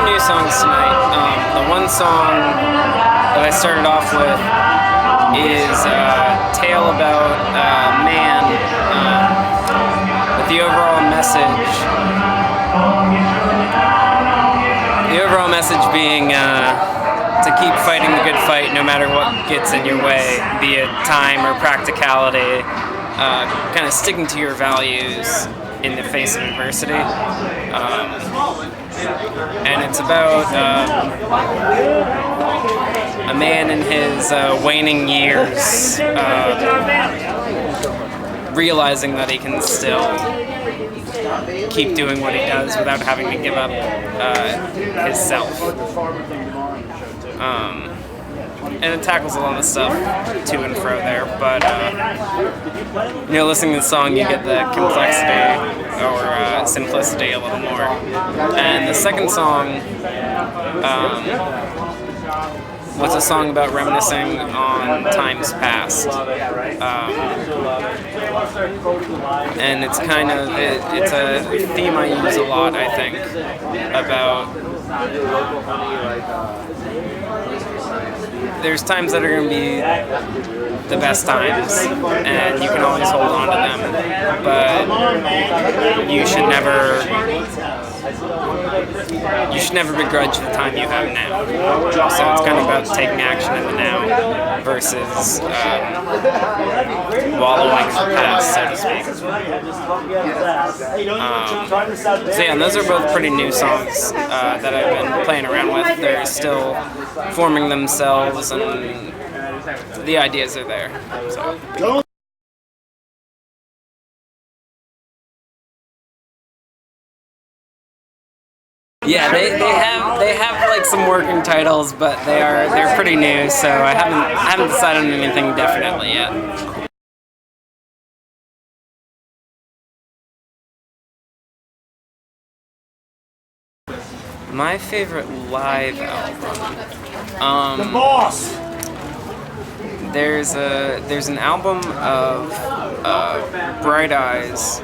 new songs tonight. The one song that I started off with is a tale about a man, with the overall message being to keep fighting the good fight no matter what gets in your way, be it time or practicality, kind of sticking to your values in the face of adversity. And it's about a man in his waning years realizing that he can still keep doing what he does without having to give up his self. And it tackles a lot of stuff to and fro there, but listening to the song, you get the complexity or simplicity a little more. And the second song was a song about reminiscing on times past, and it's kind of it's a theme I use a lot, I think, about there's times that are going to be the best times, and you can always hold on to them, but you should never begrudge the time you have now. So it's kind of about taking action in the now versus wallowing in the past, so to speak. So yeah, and those are both pretty new songs that I've been playing around with. They're still forming themselves, and the ideas are there. So. Yeah, they have like some working titles, but they're pretty new, so I haven't decided on anything definitely yet. My favorite live album. The Boss. There's an album of Bright Eyes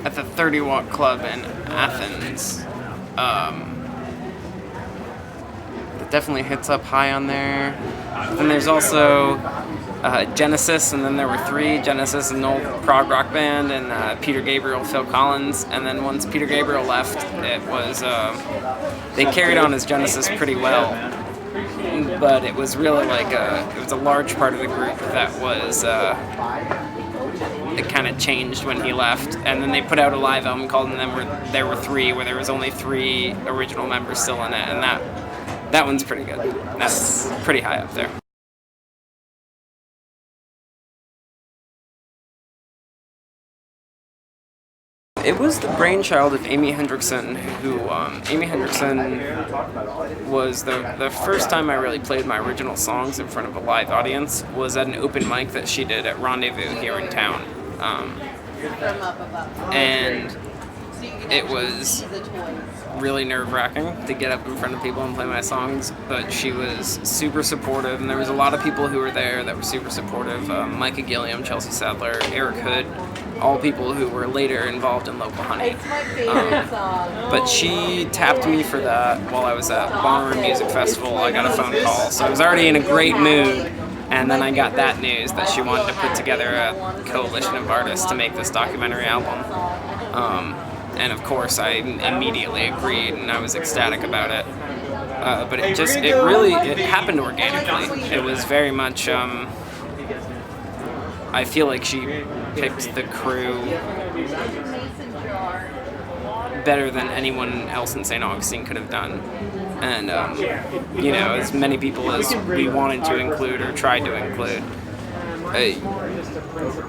at the 30 Watt Club in Athens. It definitely hits up high on there. Then there's also Genesis, and then there were three. Genesis, an old prog rock band, and Peter Gabriel, Phil Collins. And then once Peter Gabriel left, it was they carried on as Genesis pretty well, but it was really like it was a large part of the group that was it kind of changed when he left. And then they put out a live album called And There Were Three, where there was only three original members still in it, and that one's pretty good. That's pretty high up there. It was the brainchild of Amy Hendrickson, who, Amy Hendrickson was the first time I really played my original songs in front of a live audience was at an open mic that she did at Rendezvous here in town. And it was really nerve-wracking to get up in front of people and play my songs, but she was super supportive, and there was a lot of people who were there that were super supportive. Micah Gilliam, Chelsea Sadler, Eric Hood, all people who were later involved in Local Honey. But she tapped me for that while I was at Bonnaroo Music Festival. I got a phone call, so I was already in a great mood, and then I got that news that she wanted to put together a coalition of artists to make this documentary album. And of course, I immediately agreed, and I was ecstatic about it. But it happened organically. It was very much, I feel like she picked the crew better than anyone else in St. Augustine could have done. And, as many people as we wanted to include or tried to include,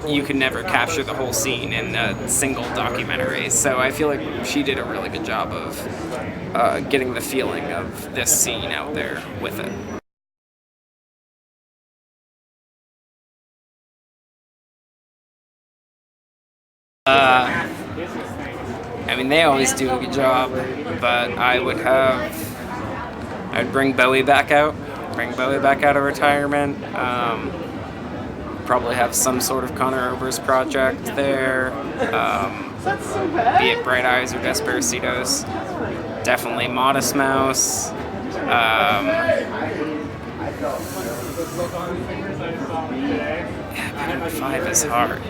you could never capture the whole scene in a single documentary. So I feel like she did a really good job of getting the feeling of this scene out there with it. They always do a good job, but I'd bring Bowie back out of retirement. Probably have some sort of Conor Oberst project there. be it Bright Eyes or Desperacidos. Definitely Modest Mouse. 5 is hard.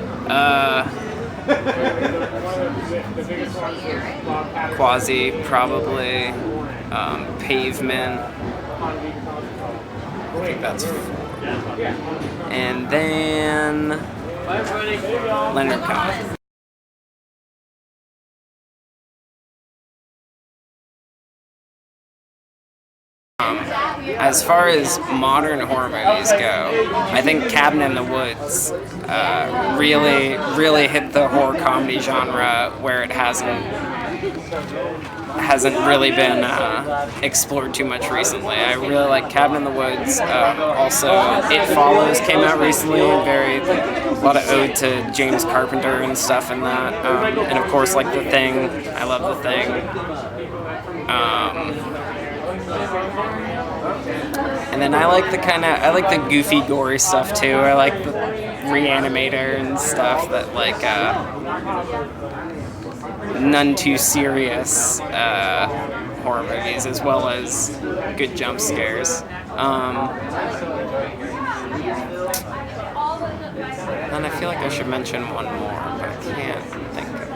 Quasi, probably. Pavement. I think that's 4. And then Leonard Cohen. As far as modern horror movies go, I think Cabin in the Woods really hit the horror comedy genre where it hasn't really been explored too much recently. I really like Cabin in the Woods. Also, It Follows came out recently, a lot of ode to James Carpenter and stuff in that. And of course, like The Thing. I love The Thing. And then I like the goofy, gory stuff too. I like the Reanimator and stuff that like none too serious horror movies, as well as good jump scares. And I feel like I should mention one more, but I can't think of it.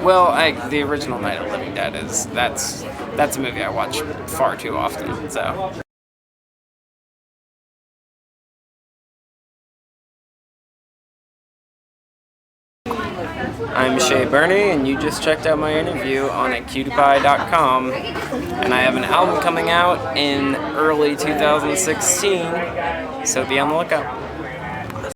Well, the original Night of the Living Dead that's a movie I watch far too often. So. I'm Shea Birney, and you just checked out my interview on acutipie.com, and I have an album coming out in early 2016, so be on the lookout.